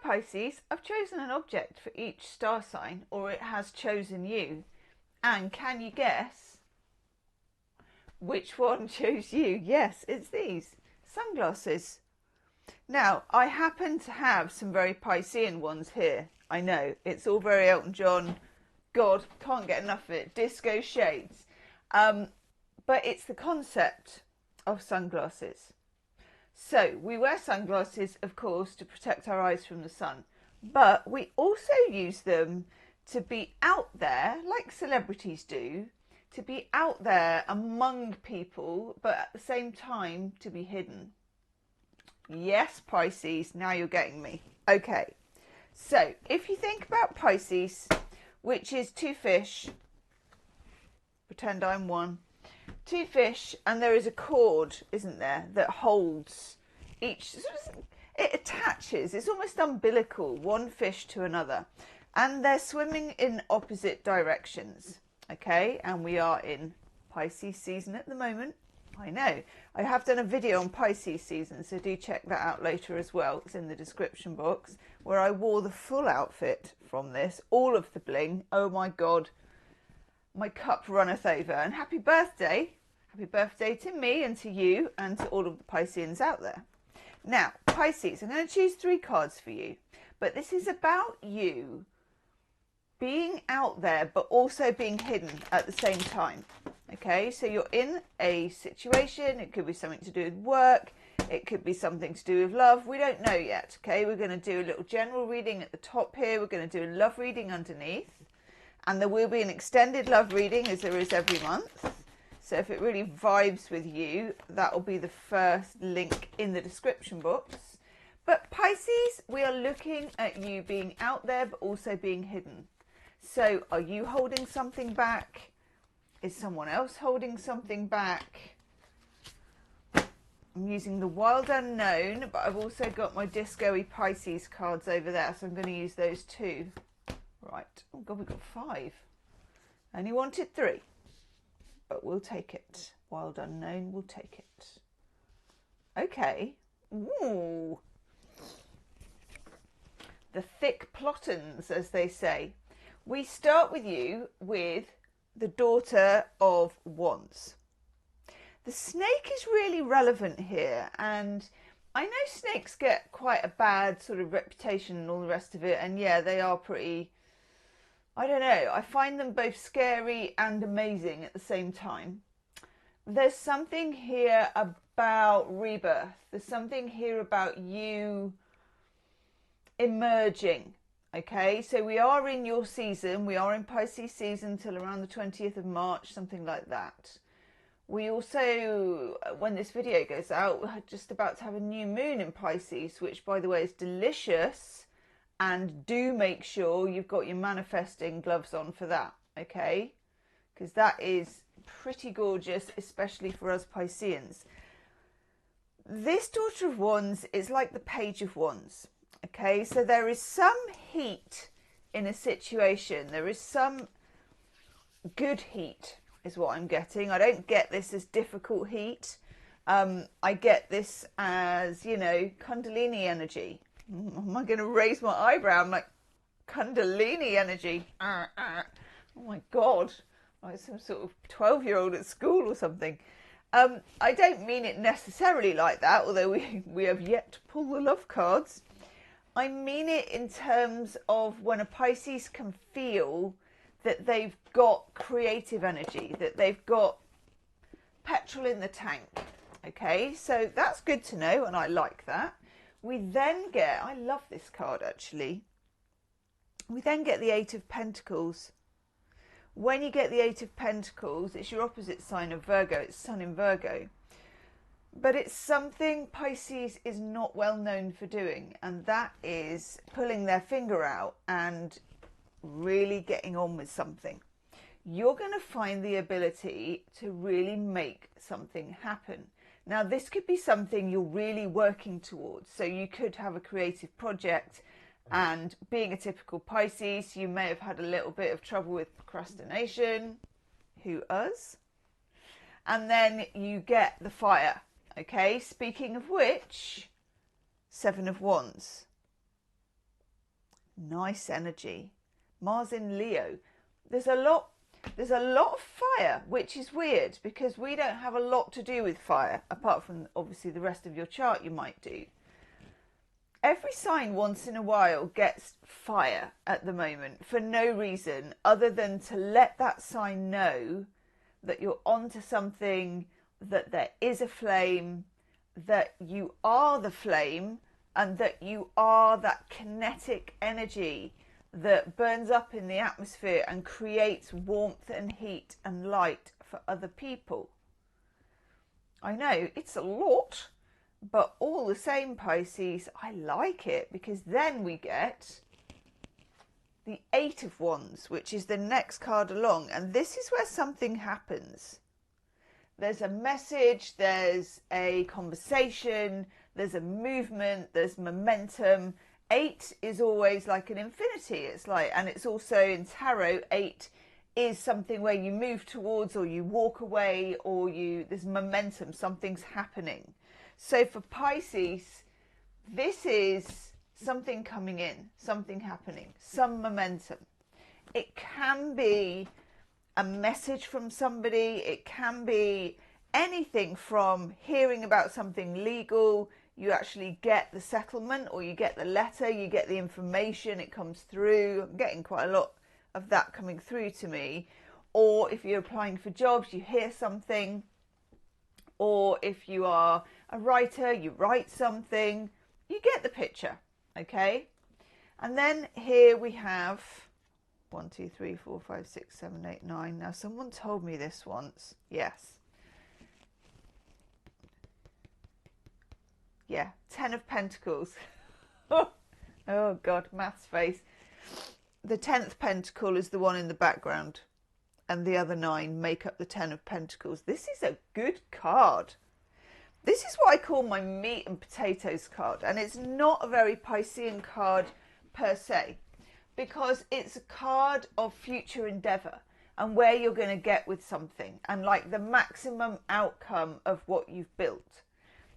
Pisces, I've chosen an object for each star sign, or it has chosen you. And can you guess which one chose you? Yes, it's these sunglasses. Now, I happen to have some very Piscean ones here. I know, it's all very Elton John. God, can't get enough of it. Disco shades. But it's the concept of sunglasses. So we wear sunglasses, of course, to protect our eyes from the sun. But we also use them to be out there, like celebrities do, to be out there among people, but at the same time to be hidden. Yes, Pisces, now you're getting me. Okay, so if you think about Pisces, which is two fish, pretend I'm one, two fish, and there is a cord, isn't there, that holds each, it attaches, it's almost umbilical, one fish to another, and they're swimming in opposite directions, okay, and we are in Pisces season at the moment. I know, I have done a video on Pisces season, so do check that out later as well. It's in the description box, where I wore the full outfit from this, all of the bling. Oh my God, my cup runneth over. And happy birthday to me and to you and to all of the Pisceans out there. Now, Pisces, I'm going to choose 3 cards for you, but this is about you being out there, but also being hidden at the same time. Okay, so you're in a situation, it could be something to do with work, it could be something to do with love, we don't know yet. Okay, we're going to do a little general reading at the top here, we're going to do a love reading underneath, and there will be an extended love reading as there is every month. So if it really vibes with you, that will be the first link in the description box. But Pisces, we are looking at you being out there, but also being hidden. So are you holding something back? Is someone else holding something back? I'm using the Wild Unknown, but I've also got my Disco-y Pisces cards over there, so I'm going to use those too. Right. Oh God, we've got 5. Only wanted 3, but we'll take it. Wild Unknown, we'll take it. Okay. Ooh. The thick plottons, as they say. We start with you with the Daughter of Wands. The snake is really relevant here, and I know snakes get quite a bad sort of reputation and all the rest of it, and yeah, they are pretty, I don't know, I find them both scary and amazing at the same time. There's something here about rebirth. There's something here about you emerging. Okay, so we are in your season. We are in Pisces season till around the 20th of March, something like that. We also, when this video goes out, we're just about to have a new moon in Pisces, which, by the way, is delicious. And do make sure you've got your manifesting gloves on for that, okay? Because that is pretty gorgeous, especially for us Pisceans. This Daughter of Wands is like the Page of Wands. Okay, so there is some heat in a situation. There is some good heat is what I'm getting. I don't get this as difficult heat. I get this as, you know, Kundalini energy. Am I going to raise my eyebrow? I'm like, Kundalini energy. Oh my God. Like some sort of 12-year-old at school or something. I don't mean it necessarily like that, although we have yet to pull the love cards. I mean it in terms of when a Pisces can feel that they've got creative energy, that they've got petrol in the tank. Okay, so that's good to know, and I like that. We then get, I love this card actually, we then get the 8 of Pentacles. When you get the 8 of Pentacles, it's your opposite sign of Virgo, it's Sun in Virgo. But it's something Pisces is not well known for doing, and that is pulling their finger out and really getting on with something. You're going to find the ability to really make something happen. Now, this could be something you're really working towards. So you could have a creative project, and being a typical Pisces, you may have had a little bit of trouble with procrastination. Who us? And then you get the fire. Okay, speaking of which, 7 of Wands. Nice energy. Mars in Leo. There's a lot of fire, which is weird because we don't have a lot to do with fire, apart from obviously the rest of your chart you might do. Every sign once in a while gets fire at the moment for no reason other than to let that sign know that you're onto something, that there is a flame, that you are the flame, and that you are that kinetic energy that burns up in the atmosphere and creates warmth and heat and light for other people. I know it's a lot, but all the same, Pisces, I like it because then we get the Eight of Wands, which is the next card along. And this is where something happens. There's a message, there's a conversation, there's a movement, there's momentum. 8 is always like an infinity. It's like, and it's also in tarot, 8 is something where you move towards or you walk away or there's momentum, something's happening. So for Pisces, this is something coming in, something happening, some momentum. It can be a message from somebody. It can be anything from hearing about something legal. You actually get the settlement or you get the letter, you get the information, it comes through. I'm getting quite a lot of that coming through to me. Or if you're applying for jobs, you hear something. Or if you are a writer, you write something. You get the picture, okay? And then here we have 1, 2, 3, 4, 5, 6, 7, 8, 9. Now, someone told me this once. Yes. Yeah, 10 of Pentacles. Oh, God, maths face. The 10th Pentacle is the one in the background. And the other 9 make up the 10 of Pentacles. This is a good card. This is what I call my meat and potatoes card. And it's not a very Piscean card per se, because it's a card of future endeavour and where you're going to get with something and like the maximum outcome of what you've built.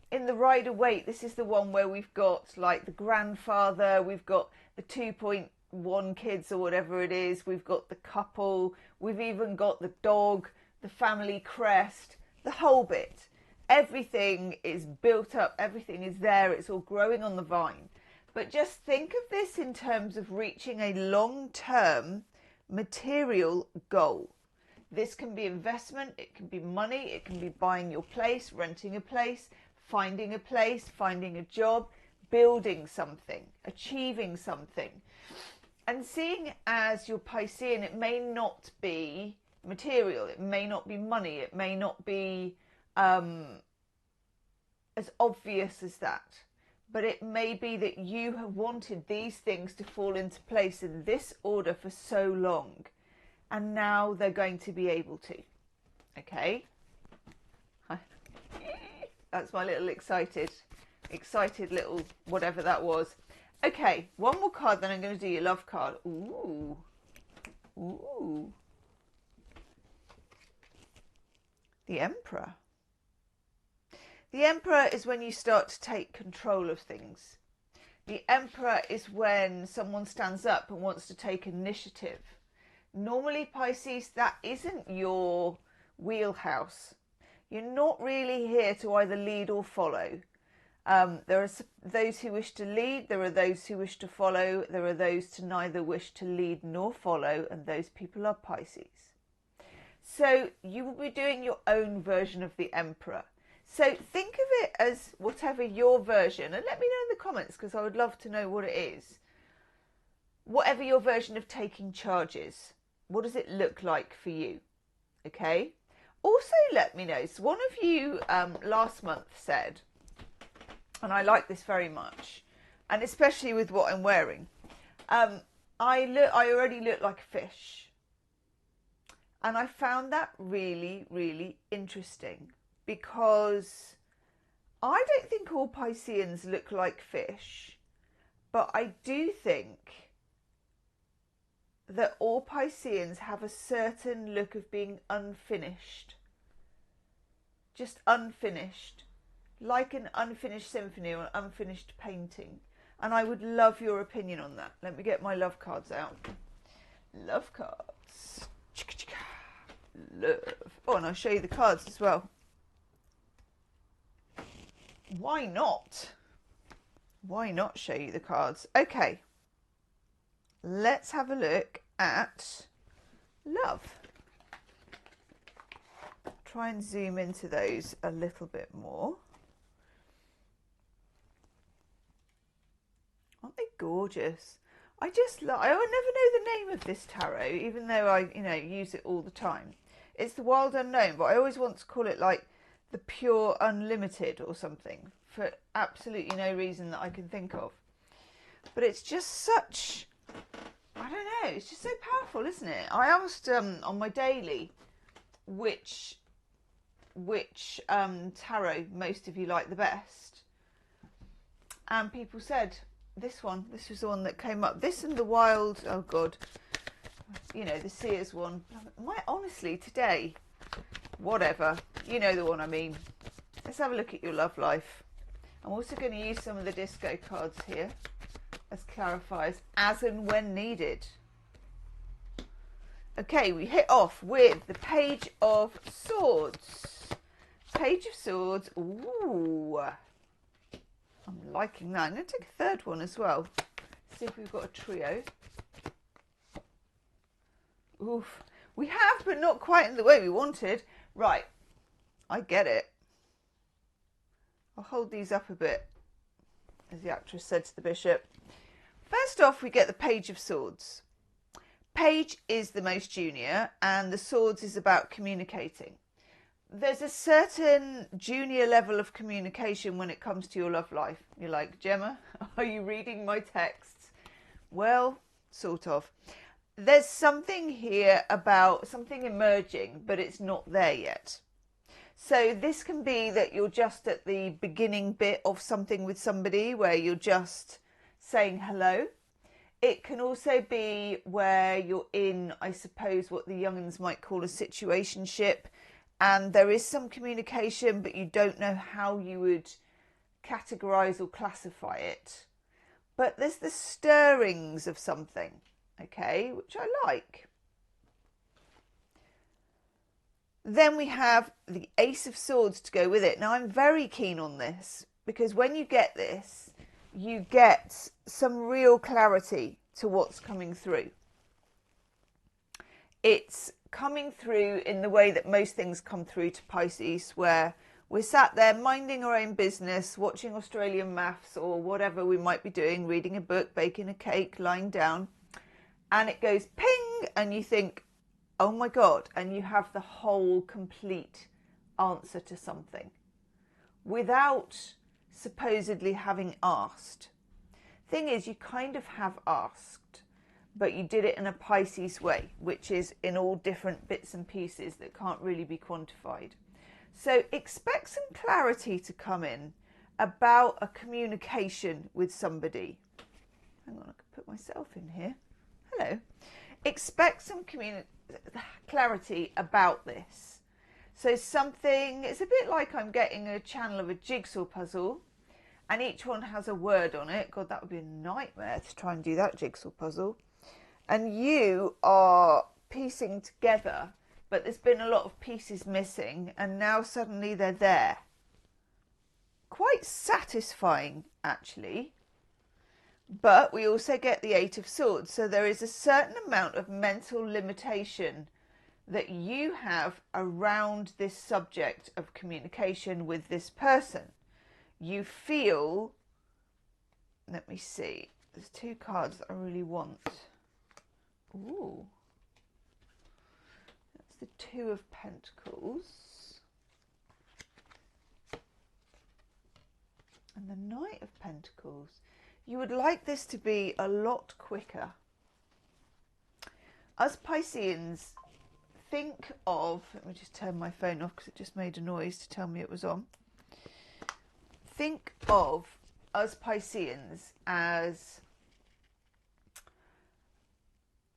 In the Rider-Waite, this is the one where we've got like the grandfather, we've got the 2.1 kids or whatever it is, we've got the couple, we've even got the dog, the family crest, the whole bit. Everything is built up, everything is there, it's all growing on the vine. But just think of this in terms of reaching a long-term material goal. This can be investment, it can be money, it can be buying your place, renting a place, finding a job, building something, achieving something. And seeing as you're Piscean, it may not be material, it may not be money, it may not be as obvious as that. But it may be that you have wanted these things to fall into place in this order for so long. And now they're going to be able to. Okay? That's my little excited little whatever that was. Okay, one more card, then I'm going to do your love card. Ooh. Ooh. The Emperor. The Emperor is when you start to take control of things. The Emperor is when someone stands up and wants to take initiative. Normally, Pisces, that isn't your wheelhouse. You're not really here to either lead or follow. There are those who wish to lead, there are those who wish to follow, there are those to neither wish to lead nor follow, and those people are Pisces. So you will be doing your own version of the Emperor. So think of it as whatever your version, and let me know in the comments because I would love to know what it is. Whatever your version of taking charge is, what does it look like for you? Okay? Also let me know, so one of you last month said, and I like this very much, and especially with what I'm wearing, I already look like a fish. And I found that really, really interesting because I don't think all Pisceans look like fish, but I do think that all Pisceans have a certain look of being unfinished. Just unfinished. Like an unfinished symphony or an unfinished painting. And I would love your opinion on that. Let me get my love cards out. Love cards. Love. Oh, and I'll show you the cards as well. Why not? Why not show you the cards? Okay. Let's have a look at love. Try and zoom into those a little bit more. Aren't they gorgeous? I just love, I never know the name of this tarot, even though I, use it all the time. It's the Wild Unknown, but I always want to call it like the Pure Unlimited or something for absolutely no reason that I can think of. But it's just such, I don't know, it's just so powerful, isn't it? I asked on my daily which tarot most of you like the best, and people said this one. This was the one that came up. This and the Wild, oh god, the Seers one. Honestly, today, whatever, you know the one I mean. Let's have a look at your love life. I'm also going to use some of the disco cards here as clarifiers, as and when needed. Okay, we hit off with the Page of Swords. Page of Swords. Ooh, I'm liking that. I'm going to take a third one as well. See if we've got a trio. Oof. We have, but not quite in the way we wanted. Right. I get it. I'll hold these up a bit, as the actress said to the bishop. First off, we get the Page of Swords. Page is the most junior, and the Swords is about communicating. There's a certain junior level of communication when it comes to your love life. You're like, Gemma, are you reading my texts? Well, sort of. There's something here about something emerging, but it's not there yet. So this can be that you're just at the beginning bit of something with somebody where you're just saying hello. It can also be where you're in, I suppose, what the young'uns might call a situationship, and there is some communication, but you don't know how you would categorize or classify it. But there's the stirrings of something, okay, which I like. Then we have the Ace of Swords to go with it. Now, I'm very keen on this because when you get this, you get some real clarity to what's coming through. It's coming through in the way that most things come through to Pisces, where we're sat there minding our own business, watching Australian maths or whatever we might be doing, reading a book, baking a cake, lying down, and it goes ping, and you think, oh my God, and you have the whole complete answer to something without supposedly having asked. Thing is, you kind of have asked, but you did it in a Pisces way, which is in all different bits and pieces that can't really be quantified. So expect some clarity to come in about a communication with somebody. Hang on, I can put myself in here. Hello. Expect some clarity about this. So something, it's a bit like I'm getting a channel of a jigsaw puzzle, and each one has a word on it. God, that would be a nightmare to try and do that jigsaw puzzle. And you are piecing together, but there's been a lot of pieces missing, and now suddenly they're there. Quite satisfying, actually. But we also get the Eight of Swords. So there is a certain amount of mental limitation that you have around this subject of communication with this person. You feel, let me see, there's two cards that I really want. Ooh. That's the Two of Pentacles. And the Knight of Pentacles. You would like this to be a lot quicker. Us Pisceans, think of, let me just turn my phone off because it just made a noise to tell me it was on. Think of us Pisceans as,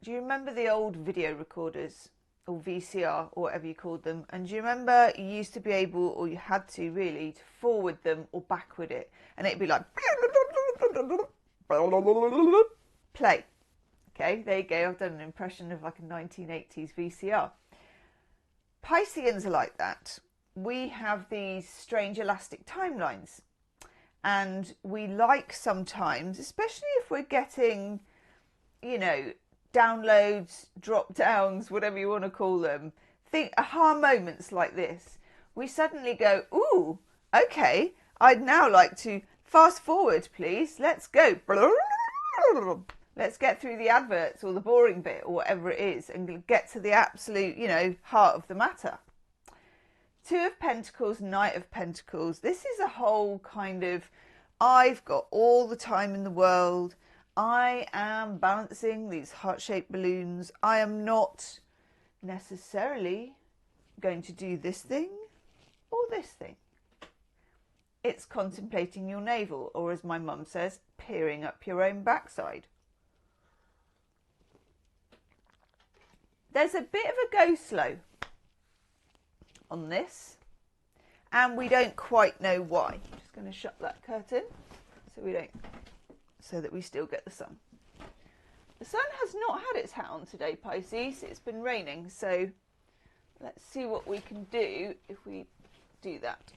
do you remember the old video recorders or VCR or whatever you called them? And do you remember you used to be able, or you had to really, to forward them or backward it, and it'd be like, play. Okay, there you go. I've done an impression of like a 1980s VCR. Pisceans are like that. We have these strange elastic timelines, and we like sometimes, especially if we're getting, you know, downloads, drop downs, whatever you want to call them, think aha moments like this, we suddenly go, ooh, okay, I'd now like to fast forward, please. Let's go. Let's get through the adverts or the boring bit or whatever it is and get to the absolute, you know, heart of the matter. Two of Pentacles, Knight of Pentacles. This is a whole kind of, I've got all the time in the world. I am balancing these heart-shaped balloons. I am not necessarily going to do this thing or this thing. It's contemplating your navel, or as my mum says, peering up your own backside. There's a bit of a go slow on this, and we don't quite know why. I'm just going to shut that curtain so that we still get the sun. The sun has not had its hat on today, Pisces. It's been raining, so let's see what we can do if we do that.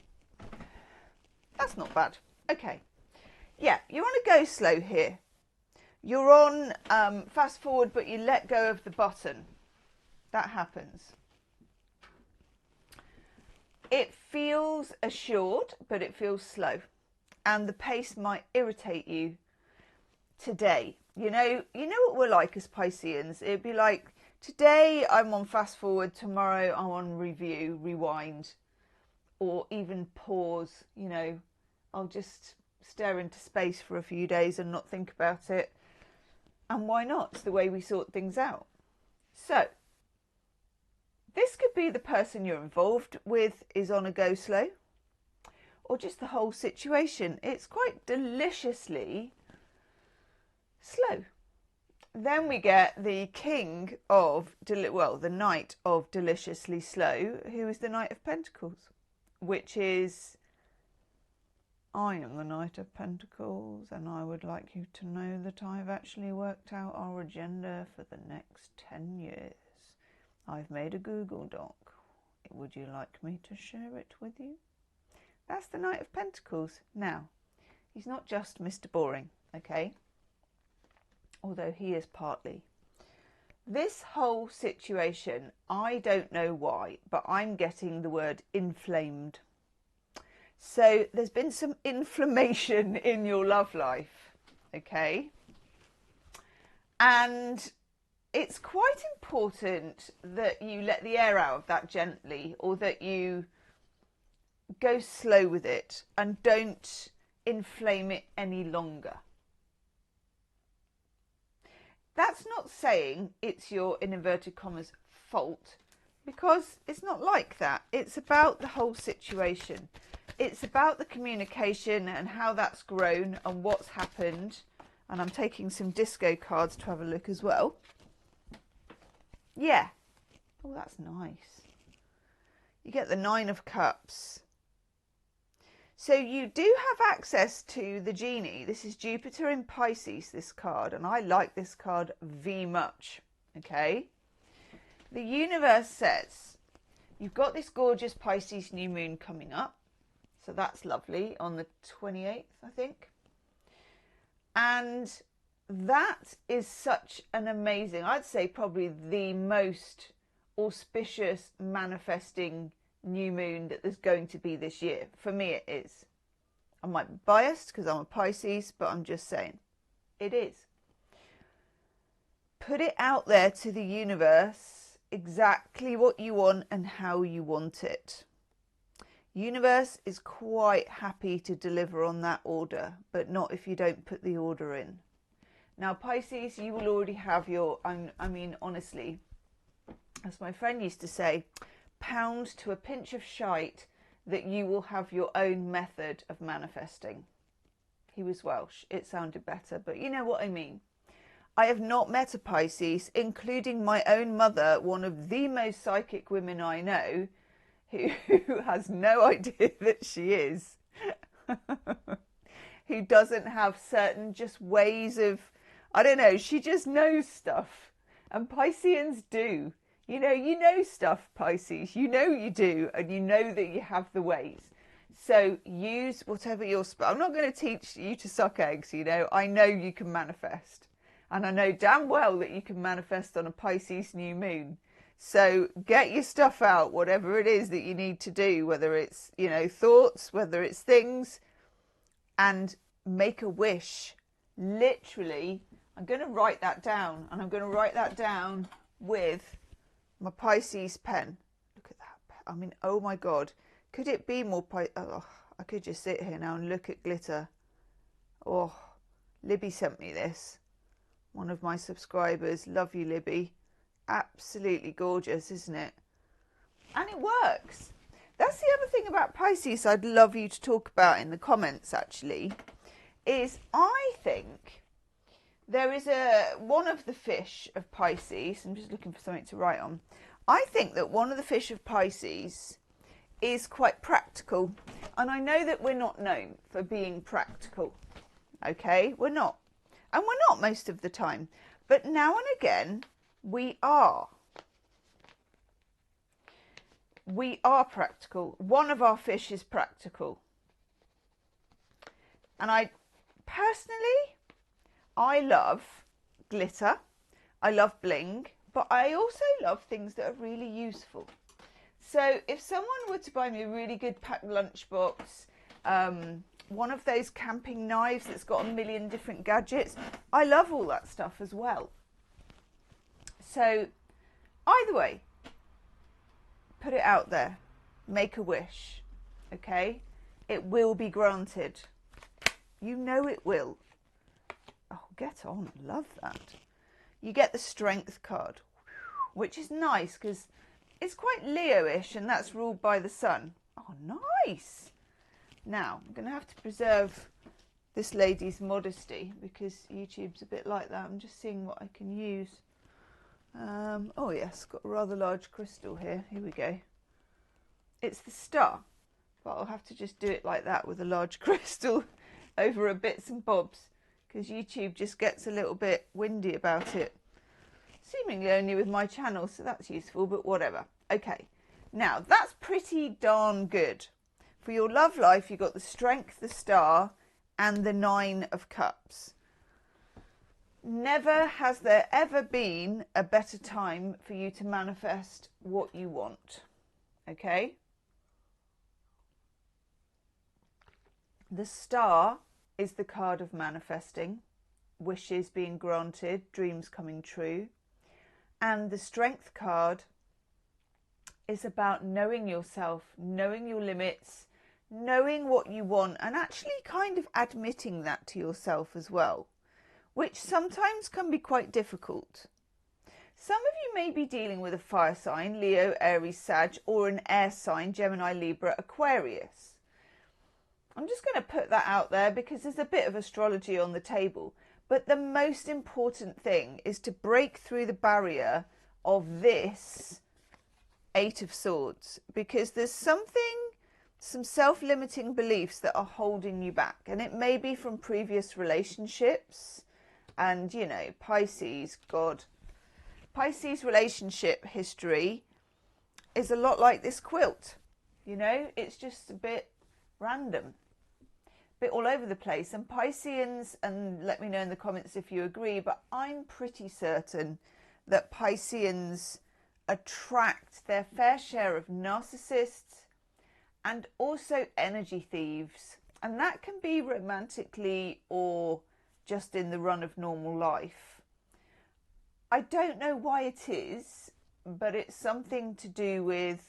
That's not bad. Okay. Yeah, you're on a go slow here. You're on fast forward, but you let go of the button. That happens. It feels assured, but it feels slow. And the pace might irritate you today. You know what we're like as Pisceans. It'd be like, today I'm on fast forward, tomorrow I'm on review, rewind, or even pause. You know, I'll just stare into space for a few days and not think about it. And why not? It's the way we sort things out. So, this could be the person you're involved with is on a go slow, or just the whole situation. It's quite deliciously slow. Then we get the king of, the knight of deliciously slow, who is the Knight of Pentacles, which is, I am the Knight of Pentacles, and I would like you to know that I've actually worked out our agenda for the next 10 years. I've made a Google Doc. Would you like me to share it with you? That's the Knight of Pentacles. Now, he's not just Mr. Boring, okay? Although he is partly. This whole situation, I don't know why, but I'm getting the word inflamed. So there's been some inflammation in your love life, okay? And it's quite important that you let the air out of that gently, or that you go slow with it and don't inflame it any longer. That's not saying it's your, in inverted commas, fault, because it's not like that. It's about the whole situation. It's about the communication and how that's grown and what's happened. And I'm taking some disco cards to have a look as well. Yeah. Oh, that's nice. You get the 9 of Cups. So you do have access to the genie. This is Jupiter in Pisces, this card. And I like this card very much. Okay. The universe says you've got this gorgeous Pisces new moon coming up. So that's lovely on the 28th, I think. And that is such an amazing, I'd say probably the most auspicious manifesting new moon that there's going to be this year. For me, it is. I might be biased because I'm a Pisces, but I'm just saying it is. Put it out there to the universe exactly what you want and how you want it. Universe is quite happy to deliver on that order, but not if you don't put the order in. Now, Pisces, you will already have your, I mean, honestly, as my friend used to say, pound to a pinch of shite that you will have your own method of manifesting. He was Welsh. It sounded better, but you know what I mean. I have not met a Pisces, including my own mother, one of the most psychic women I know, who has no idea that she is, who doesn't have certain just ways of, I don't know, she just knows stuff. And Pisceans do. You know stuff, Pisces. You know you do, and you know that you have the ways. So use whatever your I'm not going to teach you to suck eggs, you know. I know you can manifest. And I know damn well that you can manifest on a Pisces new moon. So get your stuff out, whatever it is that you need to do, whether it's, you know, thoughts, whether it's things, and make a wish. Literally, I'm going to write that down, and I'm going to write that down with my Pisces pen. Look at that. I mean, oh my God. Could it be more oh, I could just sit here now and look at glitter. Oh, Libby sent me this. One of my subscribers. Love you, Libby. Absolutely gorgeous, isn't it? And it works. That's the other thing about Pisces I'd love you to talk about in the comments, actually, is I think there is one of the fish of Pisces. I'm just looking for something to write on. I think that one of the fish of Pisces is quite practical. And I know that we're not known for being practical. Okay? We're not. And we're not most of the time. But now and again, we are. We are practical. One of our fish is practical. And I love glitter. I love bling. But I also love things that are really useful. So if someone were to buy me a really good packed lunchbox, one of those camping knives that's got a million different gadgets, I love all that stuff as well. So either way, put it out there. Make a wish. Okay? It will be granted. You know it will. Oh, get on. Love that. You get the Strength card, which is nice because it's quite Leo-ish, and that's ruled by the sun. Oh, nice. Now, I'm going to have to preserve this lady's modesty because YouTube's a bit like that. I'm just seeing what I can use. Oh, yes, got a rather large crystal here. Here we go. It's the star, but I'll have to just do it like that with a large crystal over a bits and bobs because YouTube just gets a little bit windy about it. Seemingly only with my channel, so that's useful, but whatever. Okay, now that's pretty darn good. For your love life, you've got the Strength, the Star, and the 9 of Cups. Never has there ever been a better time for you to manifest what you want. Okay? The Star is the card of manifesting, wishes being granted, dreams coming true. And the Strength card is about knowing yourself, knowing your limits, knowing what you want, and actually kind of admitting that to yourself as well, which sometimes can be quite difficult. Some of you may be dealing with a fire sign, Leo, Aries, Sag, or an air sign, Gemini, Libra, Aquarius. I'm just going to put that out there because there's a bit of astrology on the table. But the most important thing is to break through the barrier of this 8 of Swords, because there's some self-limiting beliefs that are holding you back. And it may be from previous relationships. And, you know, Pisces, God, Pisces relationship history is a lot like this quilt. You know, it's just a bit random. Bit all over the place. And Pisceans, and let me know in the comments if you agree, but I'm pretty certain that Pisceans attract their fair share of narcissists and also energy thieves. And that can be romantically or just in the run of normal life. I don't know why it is, but it's something to do with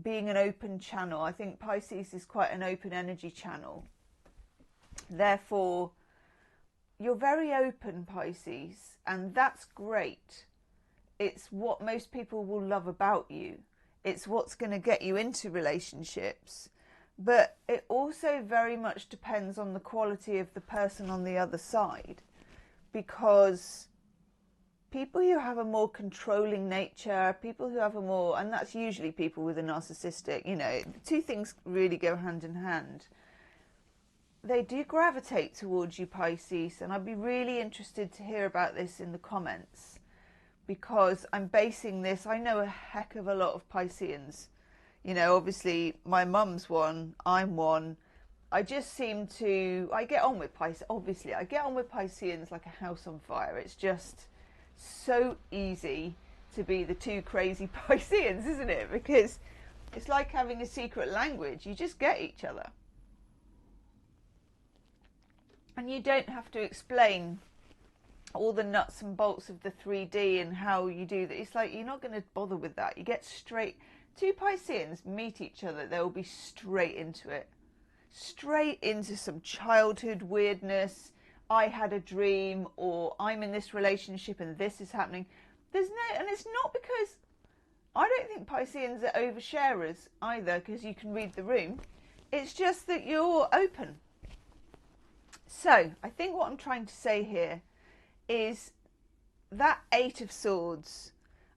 being an open channel. I think Pisces is quite an open energy channel. Therefore, you're very open, Pisces, and that's great. It's what most people will love about you. It's what's going to get you into relationships. But it also very much depends on the quality of the person on the other side. Because people who have a more controlling nature, people who have a more, and that's usually people with a narcissistic, you know, the two things really go hand in hand. they do gravitate towards you, Pisces, and I'd be really interested to hear about this in the comments, because I'm basing this, I know a heck of a lot of Pisceans. You know, obviously my mum's one, I'm one. I just seem to, I get on with Pisces, obviously. I get on with Pisceans like a house on fire. It's just so easy to be the two crazy Pisceans, isn't it? Because it's like having a secret language. You just get each other. And you don't have to explain all the nuts and bolts of the 3D and how you do that. It's like, you're not going to bother with that. You get straight, two Pisceans meet each other, they will be straight into it. Straight into some childhood weirdness. I had a dream, or I'm in this relationship and this is happening. There's no, and it's not because, I don't think Pisceans are oversharers either, because you can read the room. It's just that you're open. So I think what I'm trying to say here is that 8 of Swords,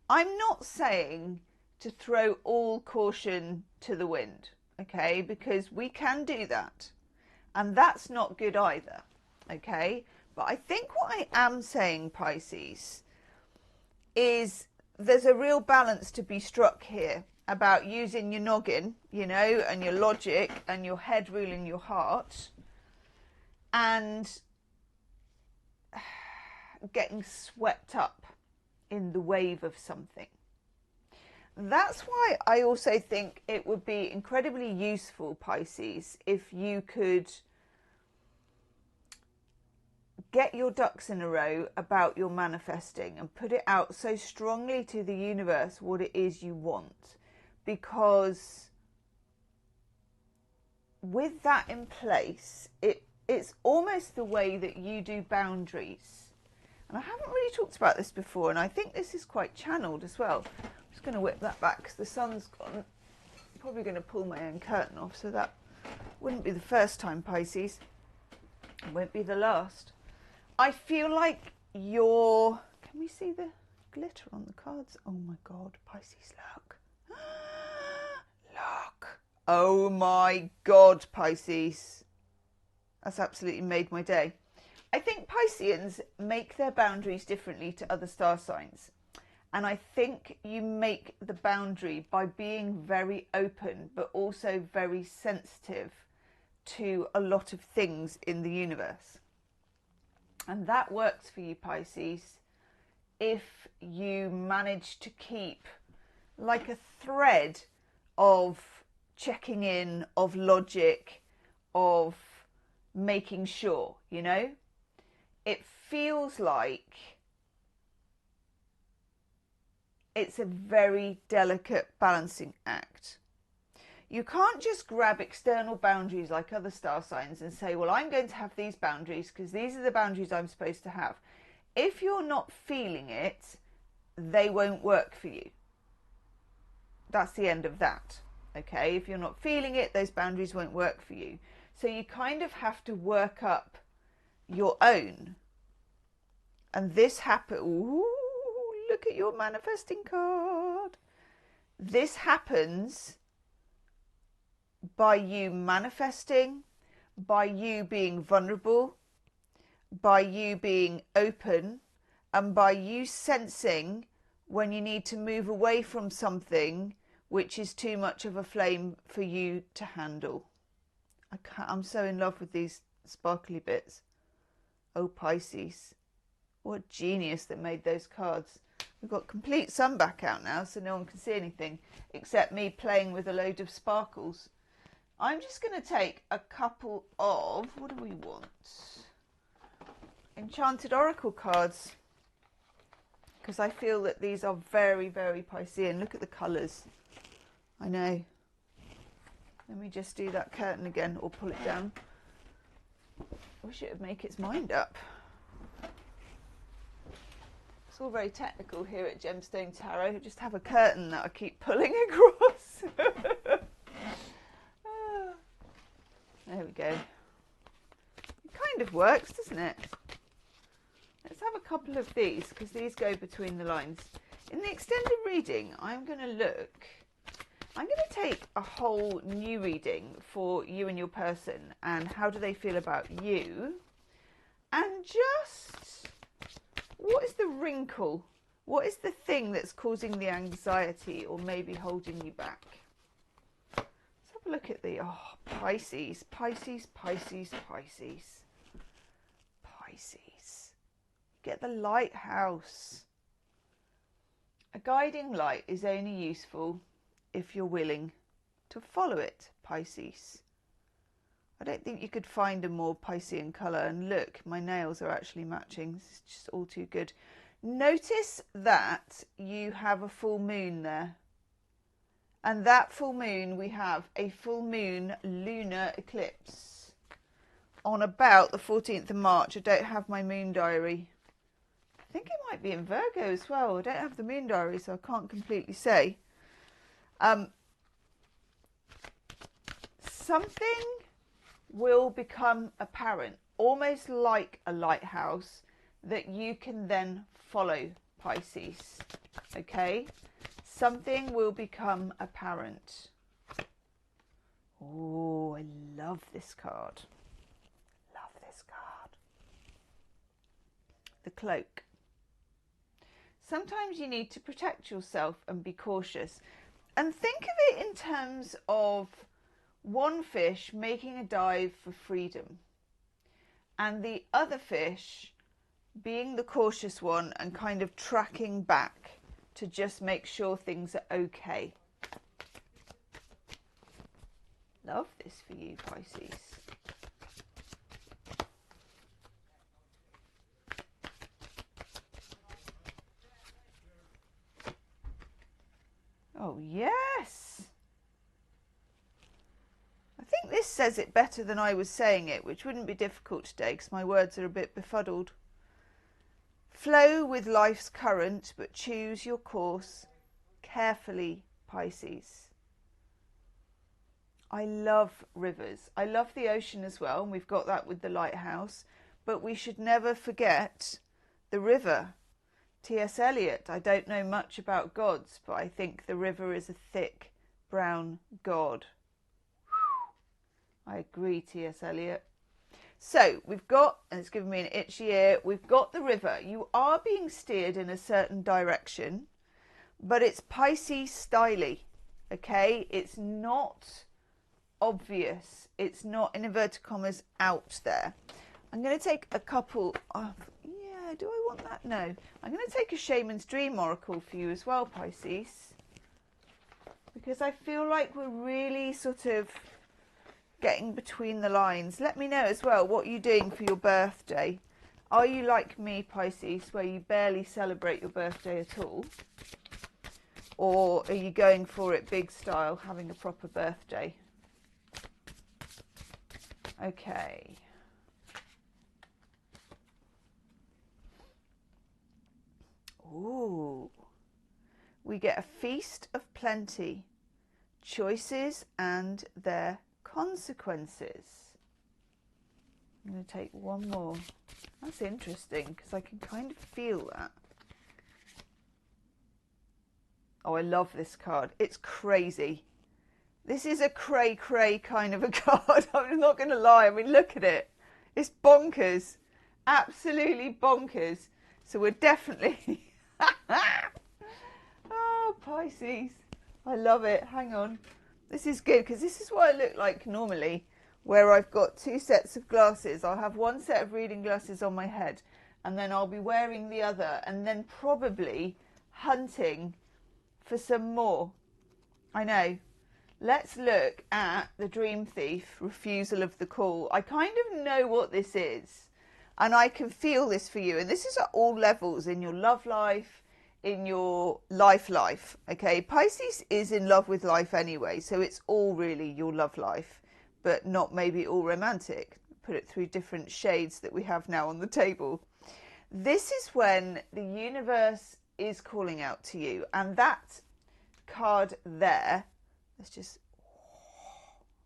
I'm not saying to throw all caution to the wind. Okay, because we can do that, and that's not good either. Okay, but I think what I am saying, Pisces, is there's a real balance to be struck here about using your noggin, you know, and your logic and your head ruling your heart, and getting swept up in the wave of something. That's why I also think it would be incredibly useful, Pisces, if you could get your ducks in a row about your manifesting and put it out so strongly to the universe what it is you want. Because with that in place, it's almost the way that you do boundaries. And I haven't really talked about this before, and I think this is quite channeled as well. I'm just going to whip that back because the sun's gone. I'm probably going to pull my own curtain off, so that wouldn't be the first time, Pisces. It won't be the last. I feel like you're... Can we see the glitter on the cards? Oh my God, Pisces, look. Look. Oh my God, Pisces. That's absolutely made my day. I think Pisceans make their boundaries differently to other star signs. And I think you make the boundary by being very open, but also very sensitive to a lot of things in the universe. And that works for you, Pisces, if you manage to keep like a thread of checking in, of logic, of making sure, you know? It feels like it's a very delicate balancing act. You can't just grab external boundaries like other star signs and say, well, I'm going to have these boundaries because these are the boundaries I'm supposed to have. If you're not feeling it, they won't work for you. That's the end of that. Okay? If you're not feeling it, those boundaries won't work for you. So you kind of have to work up your own. And this happens. Ooh, look at your manifesting card. This happens by you manifesting, by you being vulnerable, by you being open, and by you sensing when you need to move away from something which is too much of a flame for you to handle. I'm so in love with these sparkly bits. Oh, Pisces. What genius that made those cards. We've got complete sun back out now, so no one can see anything except me playing with a load of sparkles. I'm just going to take a couple of, what do we want? Enchanted Oracle cards. Because I feel that these are very, very Piscean. Look at the colours. I know. Let me just do that curtain again, or pull it down. I wish it would make its mind up. It's all very technical here at Gemstone Tarot. I just have a curtain that I keep pulling across. There we go. It kind of works, doesn't it? Let's have a couple of these, because these go between the lines. In the extended reading, I'm going to look I'm going to take a whole new reading for you and your person, and how do they feel about you, and just what is the wrinkle? What is the thing that's causing the anxiety or maybe holding you back? Let's have a look at the, Pisces, Pisces, Pisces, Pisces, Pisces. Get the lighthouse. A guiding light is only useful if you're willing to follow it, Pisces. I don't think you could find a more Piscean colour. And look, my nails are actually matching. This is just all too good. Notice that you have a full moon there. And that full moon, we have a full moon lunar eclipse on about the 14th of March. I don't have my moon diary. I think it might be in Virgo as well. I don't have the moon diary, so I can't completely say. Something will become apparent, almost like a lighthouse, that you can then follow, Pisces. Okay? Something will become apparent. Oh, I love this card. Love this card. The cloak. Sometimes you need to protect yourself and be cautious. And think of it in terms of one fish making a dive for freedom, and the other fish being the cautious one and kind of tracking back to just make sure things are okay. Love this for you, Pisces. Oh, yes. I think this says it better than I was saying it, which wouldn't be difficult today because my words are a bit befuddled. Flow with life's current, but choose your course carefully, Pisces. I love rivers. I love the ocean as well, and we've got that with the lighthouse. But we should never forget the river. T.S. Eliot, I don't know much about gods, but I think the river is a thick brown god. I agree, T.S. Eliot. So we've got, and it's given me an itchy ear, we've got the river. You are being steered in a certain direction, but it's Pisces styly, okay? It's not obvious. It's not, in inverted commas, out there. I'm going to take a couple of, yeah, do I want that? No. I'm going to take a Shaman's Dream Oracle for you as well, Pisces, because I feel like we're really sort of getting between the lines. Let me know as well what you're doing for your birthday. Are you like me, Pisces, where you barely celebrate your birthday at all? Or are you going for it big style, having a proper birthday? Okay. Ooh. We get a feast of plenty, choices and their consequences. I'm going to take one more. That's interesting because I can kind of feel that. Oh, I love this card. It's crazy. This is a cray kind of a card. I'm not going to lie. I mean, look at it. It's bonkers. Absolutely bonkers. So we're definitely... Oh, Pisces. I love it. Hang on. This is good because this is what I look like normally, where I've got two sets of glasses. I'll have one set of reading glasses on my head, and then I'll be wearing the other, and then probably hunting for some more. I know. Let's look at the Dream Thief, Refusal of the Call. I kind of know what this is, and I can feel this for you. And this is at all levels, in your love life, in your life, okay? Pisces is in love with life anyway, so it's all really your love life, but not maybe all romantic. Put it through different shades that we have now on the table. This is when the universe is calling out to you, and that card there, let's just,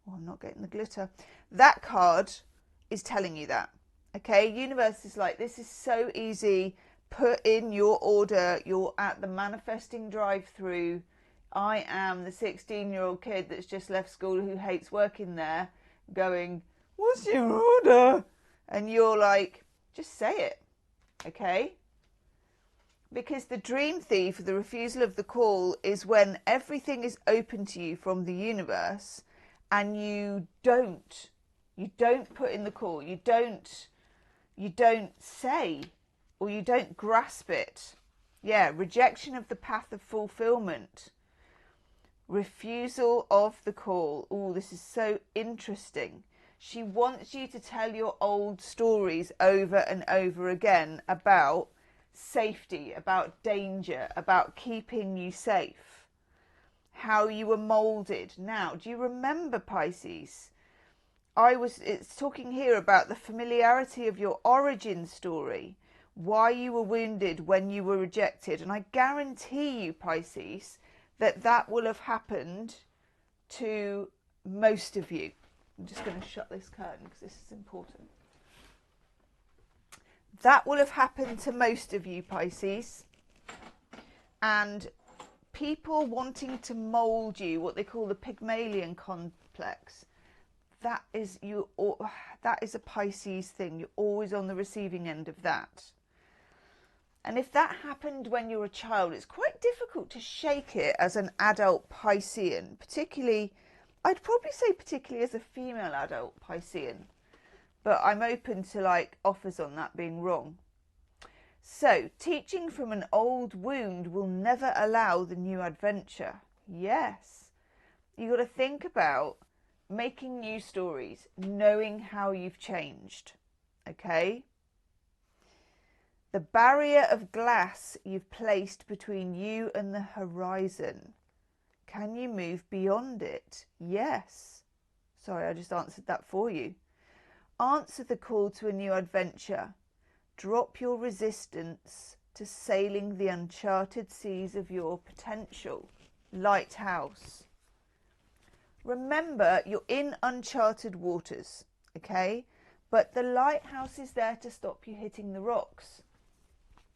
oh, I'm not getting the glitter. That card is telling you that, okay? Universe is like, this is so easy. Put in your order. You're at the manifesting drive-through. I am the 16-year-old kid that's just left school who hates working there, going, what's your order? And you're like, just say it, okay? Because the dream thief, the refusal of the call, is when everything is open to you from the universe and you don't put in the call, you don't say, or you don't grasp it. Yeah, rejection of the path of fulfillment. Refusal of the call. Oh, this is so interesting. She wants you to tell your old stories over and over again about safety, about danger, about keeping you safe, how you were molded. Now, do you remember, Pisces? It's talking here about the familiarity of your origin story, why you were wounded when you were rejected. And I guarantee you, Pisces, that will have happened to most of you. I'm just going to shut this curtain because this is important. That will have happened to most of you, Pisces. And people wanting to mould you, what they call the Pygmalion complex, that is a Pisces thing. You're always on the receiving end of that. And if that happened when you were a child, it's quite difficult to shake it as an adult Piscean, particularly, I'd probably say particularly as a female adult Piscean. But I'm open to like offers on that being wrong. So, teaching from an old wound will never allow the new adventure. Yes. You got to think about making new stories, knowing how you've changed. Okay? The barrier of glass you've placed between you and the horizon. Can you move beyond it? Yes. Sorry, I just answered that for you. Answer the call to a new adventure. Drop your resistance to sailing the uncharted seas of your potential. Lighthouse. Remember, you're in uncharted waters, okay? But the lighthouse is there to stop you hitting the rocks.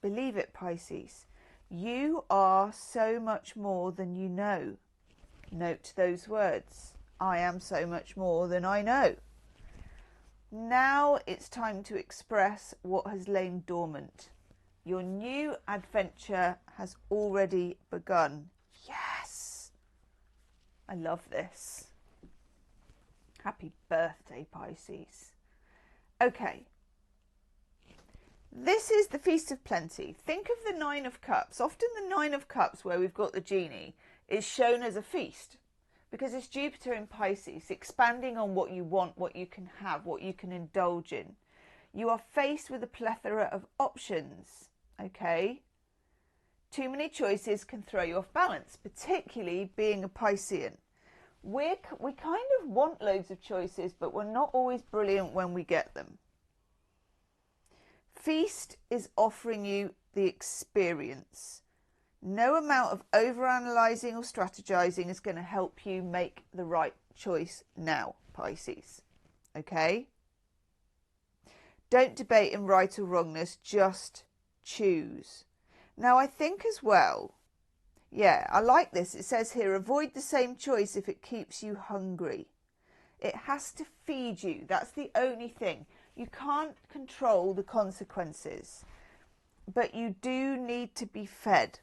Believe it, Pisces. You are so much more than you know. Note those words. I am so much more than I know. Now it's time to express what has lain dormant. Your new adventure has already begun. Yes! I love this. Happy birthday, Pisces. Okay. This is the Feast of Plenty. Think of the Nine of Cups. Often the Nine of Cups, where we've got the genie, is shown as a feast because it's Jupiter in Pisces, expanding on what you want, what you can have, what you can indulge in. You are faced with a plethora of options, okay? Too many choices can throw you off balance, particularly being a Piscean. We kind of want loads of choices, but we're not always brilliant when we get them. Feast is offering you the experience. No amount of overanalyzing or strategizing is going to help you make the right choice now, Pisces. Okay? Don't debate in right or wrongness, just choose. Now, I think as well, yeah, I like this. It says here, avoid the same choice if it keeps you hungry. It has to feed you. That's the only thing. You can't control the consequences, but you do need to be fed.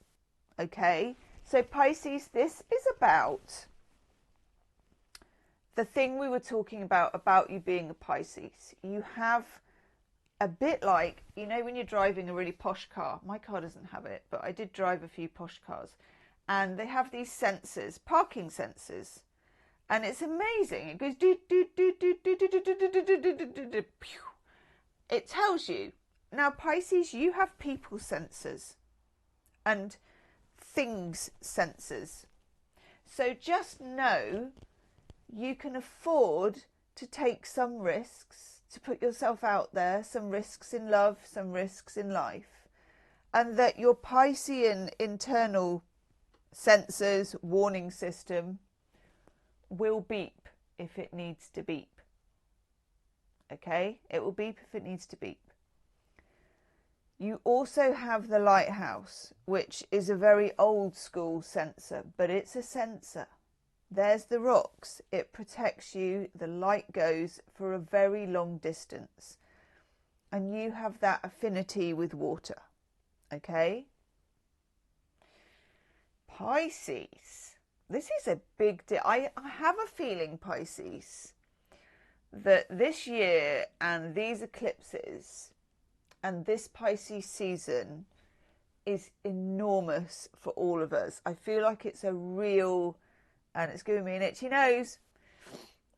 Okay? So Pisces, this is about the thing we were talking about you being a Pisces. You have a bit like, you know, when you're driving a really posh car. My car doesn't have it, but I did drive a few posh cars. And they have these sensors, parking sensors. And it's amazing. It goes do do do do do do do do do do do do do. It tells you. Now, Pisces, you have people sensors and things sensors. So just know you can afford to take some risks, to put yourself out there, some risks in love, some risks in life, and that your Piscean internal sensors warning system will beep if it needs to beep. Okay? It will beep if it needs to beep. You also have the lighthouse, which is a very old school sensor, but it's a sensor. There's the rocks. It protects you. The light goes for a very long distance. And you have that affinity with water. Okay? Pisces. This is a big deal. I have a feeling, Pisces, that this year and these eclipses and this Pisces season is enormous for all of us. I feel like it's a real, and it's giving me an itchy nose.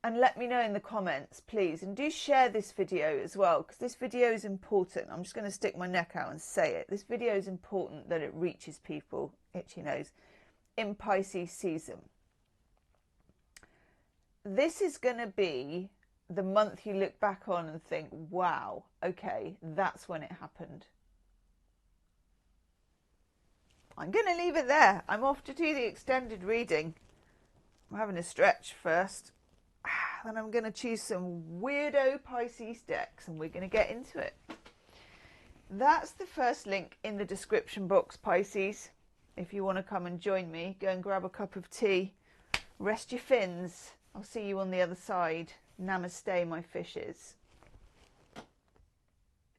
And let me know in the comments, please. And do share this video as well, because this video is important. I'm just going to stick my neck out and say it. This video is important that it reaches people, itchy nose, in Pisces season. This is going to be the month you look back on and think, wow, okay, that's when it happened. I'm going to leave it there. I'm off to do the extended reading. I'm having a stretch first. Then I'm going to choose some weirdo Pisces decks and we're going to get into it. That's the first link in the description box, Pisces. If you want to come and join me, go and grab a cup of tea. Rest your fins. I'll see you on the other side. Namaste, my fishes.